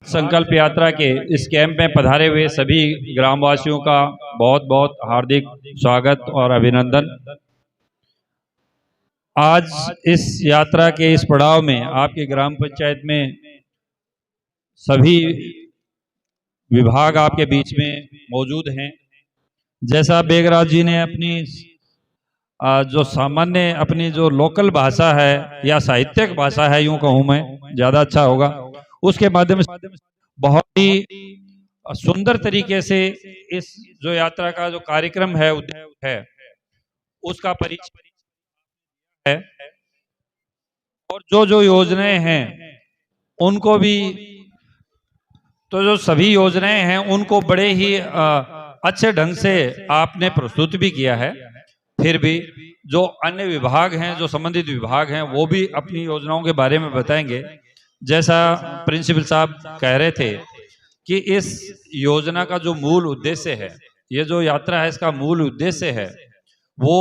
संकल्प यात्रा के इस कैंप में पधारे हुए सभी ग्रामवासियों का बहुत बहुत हार्दिक स्वागत और अभिनंदन। आज इस यात्रा के इस पड़ाव में आपके ग्राम पंचायत में सभी विभाग आपके बीच में मौजूद हैं। जैसा बेगराज जी ने अपनी जो सामान्य अपनी जो लोकल भाषा है या साहित्यिक भाषा है, यूं कहूं मैं ज्यादा अच्छा होगा, उसके माध्यम से बहुत ही सुंदर तरीके से इस जो यात्रा का जो कार्यक्रम है उसका परिचय है और जो जो योजनाएं हैं उनको भी, तो जो सभी योजनाएं हैं उनको बड़े ही अच्छे ढंग से आपने प्रस्तुत भी किया है। फिर भी जो अन्य विभाग हैं, जो संबंधित विभाग हैं, वो भी अपनी योजनाओं के बारे में बताएंगे। जैसा प्रिंसिपल साहब कह रहे थे कि इस योजना का जो मूल उद्देश्य है, ये जो यात्रा है इसका मूल उद्देश्य है वो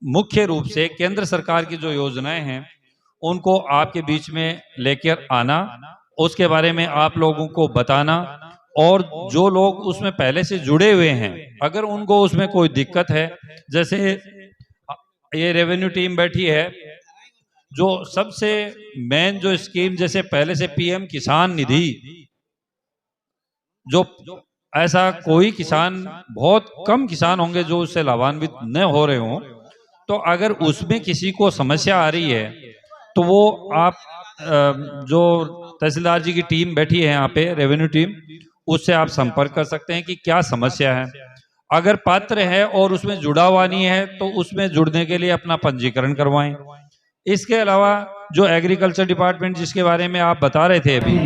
मुख्य रूप से केंद्र सरकार की जो योजनाएं हैं उनको आपके बीच में लेकर आना, उसके बारे में आप लोगों को बताना, और जो लोग उसमें पहले से जुड़े हुए हैं अगर उनको उसमें कोई दिक्कत है, जैसे ये रेवेन्यू टीम बैठी है, जो सबसे मेन जो स्कीम जैसे पहले से पीएम किसान निधि, जो ऐसा कोई किसान, बहुत कम किसान होंगे जो उससे लाभान्वित न हो रहे हों, तो अगर उसमें किसी को समस्या आ रही है तो वो आप जो तहसीलदार जी की टीम बैठी है यहाँ पे, रेवेन्यू टीम, उससे आप संपर्क कर सकते हैं कि क्या समस्या है। अगर पात्र है और उसमें जुड़ा हुआ नहीं है तो उसमें जुड़ने के लिए अपना पंजीकरण करवाएं। इसके अलावा जो एग्रीकल्चर डिपार्टमेंट जिसके बारे में आप बता रहे थे अभी,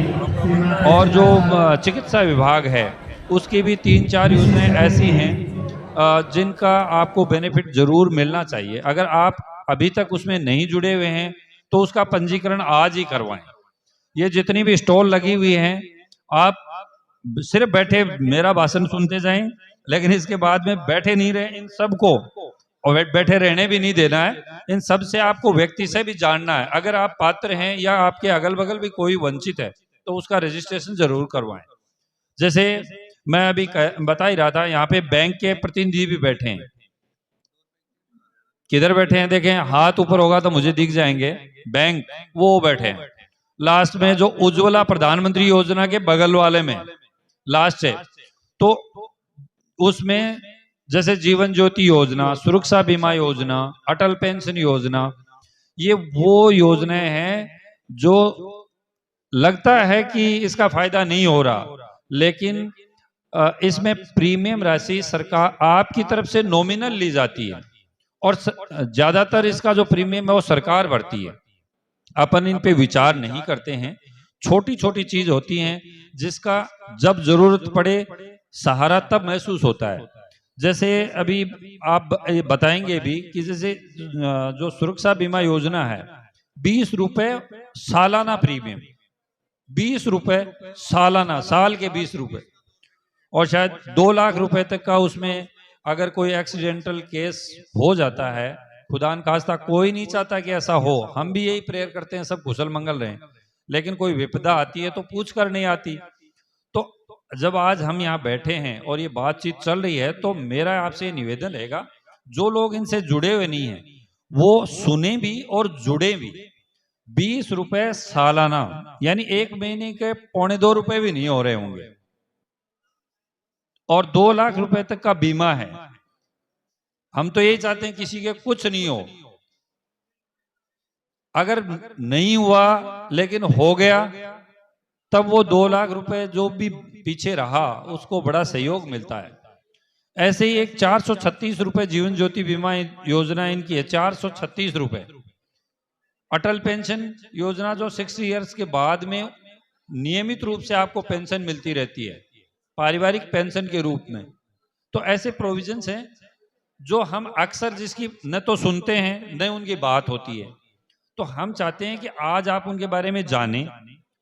और जो चिकित्सा विभाग है, उसकी भी 3-4 योजनाएं ऐसी हैं जिनका आपको बेनिफिट जरूर मिलना चाहिए। अगर आप अभी तक उसमें नहीं जुड़े हुए हैं तो उसका पंजीकरण आज ही करवाएं। ये जितनी भी स्टॉल लगी हुई हैं, आप सिर्फ बैठे मेरा भाषण सुनते जाएं, लेकिन इसके बाद में बैठे नहीं रहे, इन सबको, और बैठे रहने भी नहीं देना है। इन सब से आपको व्यक्ति से भी जानना है। अगर आप पात्र हैं या आपके अगल बगल भी कोई वंचित है तो उसका रजिस्ट्रेशन जरूर करवाएं। जैसे मैं अभी बता ही रहा था, यहाँ पे बैंक के प्रतिनिधि भी बैठे हैं। किधर बैठे हैं देखें, हाथ ऊपर होगा तो मुझे दिख जाएंगे। बैंक वो बैठे हैं लास्ट में, जो उज्ज्वला प्रधानमंत्री योजना के बगल वाले में लास्ट है। तो उसमें जैसे जीवन ज्योति योजना, सुरक्षा बीमा योजना, अटल पेंशन योजना, ये वो योजनाएं हैं जो लगता है कि इसका फायदा नहीं हो रहा, लेकिन इसमें प्रीमियम राशि सरकार आपकी तरफ से नॉमिनल ली जाती है और ज्यादातर इसका जो प्रीमियम है वो सरकार भरती है। अपन इन पे विचार नहीं करते हैं। छोटी छोटी चीज होती हैं जिसका जब जरूरत पड़े सहारा तब महसूस होता है। जैसे अभी आप बताएंगे भी कि जैसे जो सुरक्षा बीमा योजना है, 20 रुपए सालाना प्रीमियम, 20 रुपए सालाना, साल के 20 रुपए, और शायद 2 लाख रुपए तक का उसमें अगर कोई एक्सीडेंटल केस हो जाता है, खुदा न खास्ता, कोई नहीं चाहता कि ऐसा हो, हम भी यही प्रेयर करते हैं सब कुशल मंगल रहें, लेकिन कोई विपदा आती है तो पूछ कर नहीं आती। तो जब आज हम यहाँ बैठे हैं और ये बातचीत चल रही है तो मेरा आपसे निवेदन रहेगा, जो लोग इनसे जुड़े हुए नहीं हैं वो सुने भी और जुड़े भी। 20 रुपए सालाना यानी 1 महीने के 2.25 रुपए भी नहीं हो रहे होंगे, और 2 लाख रुपए तक का बीमा है। हम तो यही चाहते हैं किसी के कुछ नहीं हो। अगर नहीं हुआ लेकिन हो गया, तब वो 2 लाख रुपए जो भी पीछे रहा उसको बड़ा सहयोग मिलता है। ऐसे ही एक 436 रुपए जीवन ज्योति बीमा योजना इनकी है, 436 रुपए। अटल पेंशन योजना जो 60 इयर्स के बाद में नियमित रूप से आपको पेंशन मिलती रहती है, पारिवारिक पेंशन के रूप में। तो ऐसे प्रोविजंस हैं जो हम अक्सर जिसकी न तो सुनते हैं न उनकी बात होती है। तो हम चाहते हैं कि आज आप उनके बारे में जानें,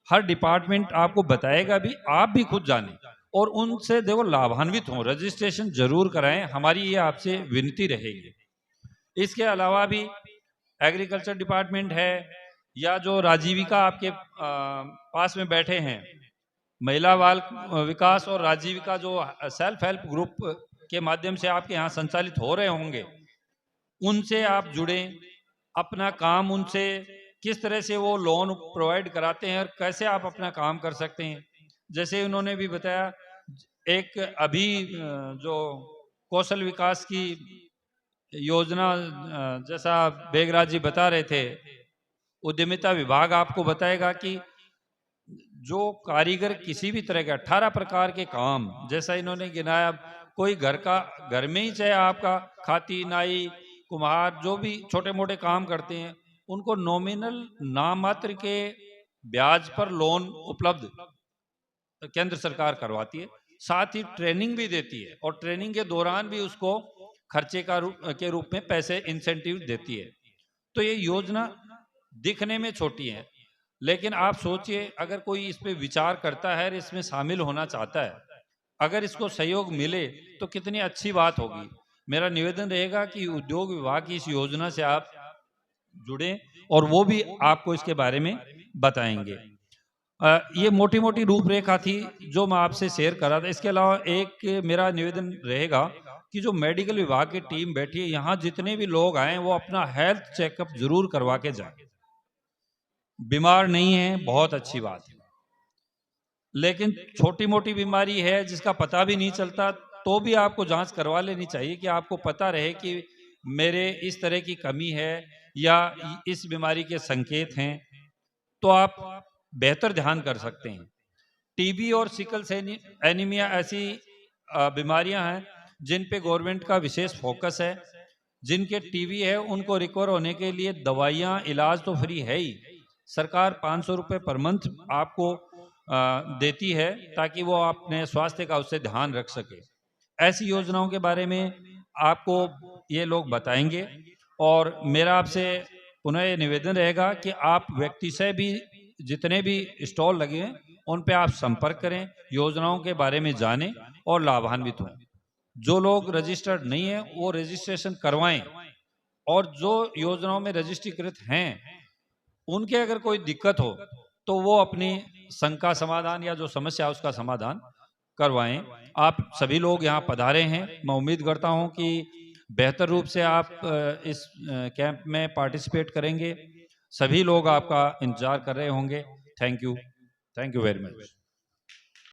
हर डिपार्टमेंट आपको बताएगा भी, आप भी खुद जानें और उनसे देखो लाभान्वित हों, रजिस्ट्रेशन जरूर कराएं, हमारी ये आपसे विनती रहेगी। इसके अलावा भी एग्रीकल्चर डिपार्टमेंट है या जो राजीविका आपके पास में बैठे हैं, महिला बाल विकास और राजीविका जो सेल्फ हेल्प ग्रुप के माध्यम से आपके यहाँ संचालित हो रहे होंगे, उनसे आप जुड़ें, अपना काम उनसे किस तरह से वो लोन प्रोवाइड कराते हैं और कैसे आप अपना काम कर सकते हैं। जैसे उन्होंने भी बताया, एक अभी जो कौशल विकास की योजना जैसा बेगराज जी बता रहे थे, उद्यमिता विभाग आपको बताएगा कि जो कारीगर किसी भी तरह के 18 प्रकार के काम, जैसा इन्होंने गिनाया, कोई घर में ही चाहे आपका खाती नाई कुम्हार जो भी छोटे मोटे काम करते हैं, उनको नॉमिनल नामात्र के ब्याज पर लोन उपलब्ध केंद्र सरकार करवाती है। साथ ही ट्रेनिंग भी देती है और ट्रेनिंग के दौरान भी उसको खर्चे के रूप में पैसे इंसेंटिव देती है। तो ये योजना दिखने में छोटी है, लेकिन आप सोचिए अगर कोई इस पे विचार करता है और इसमें शामिल होना चाहता है, अगर इसको सहयोग मिले तो कितनी अच्छी बात होगी। मेरा निवेदन रहेगा कि उद्योग विभाग की इस योजना से आप जुड़ें और वो भी आपको इसके बारे में बताएंगे। ये मोटी मोटी रूपरेखा थी जो मैं आपसे शेयर कर रहा था। इसके अलावा एक मेरा निवेदन रहेगा कि जो मेडिकल विभाग की टीम बैठी है, यहाँ जितने भी लोग आए वो अपना हेल्थ चेकअप जरूर करवा के जाएं। बीमार नहीं है, बहुत अच्छी बात है, लेकिन छोटी मोटी बीमारी है जिसका पता भी नहीं चलता, तो भी आपको जांच करवा लेनी चाहिए कि आपको पता रहे कि मेरे इस तरह की कमी है या इस बीमारी के संकेत हैं, तो आप बेहतर ध्यान कर सकते हैं। टीबी और सिकल सेल एनीमिया ऐसी बीमारियां हैं जिन पे गवर्नमेंट का विशेष फोकस है। जिनके टीबी है उनको रिकवर होने के लिए दवाइयां, इलाज तो फ्री है ही, सरकार 500 रुपये पर मंथ आपको देती है ताकि वो अपने स्वास्थ्य का उससे ध्यान रख सके। ऐसी योजनाओं के बारे में आपको ये लोग बताएंगे और मेरा आपसे पुनः ये निवेदन रहेगा कि आप व्यक्ति से भी जितने भी स्टॉल लगे हैं उन पे आप संपर्क करें, योजनाओं के बारे में जानें और लाभान्वित हों। जो लोग रजिस्टर्ड नहीं है वो रजिस्ट्रेशन करवाएं और जो योजनाओं में रजिस्ट्रीकृत हैं उनके अगर कोई दिक्कत हो तो वो अपनी शंका समाधान या जो समस्या है उसका समाधान करवाएं। आप सभी लोग यहाँ पधारे हैं, मैं उम्मीद करता हूँ कि बेहतर रूप से आप इस कैंप में पार्टिसिपेट करेंगे। सभी लोग आपका इंतजार कर रहे होंगे। Thank you very much.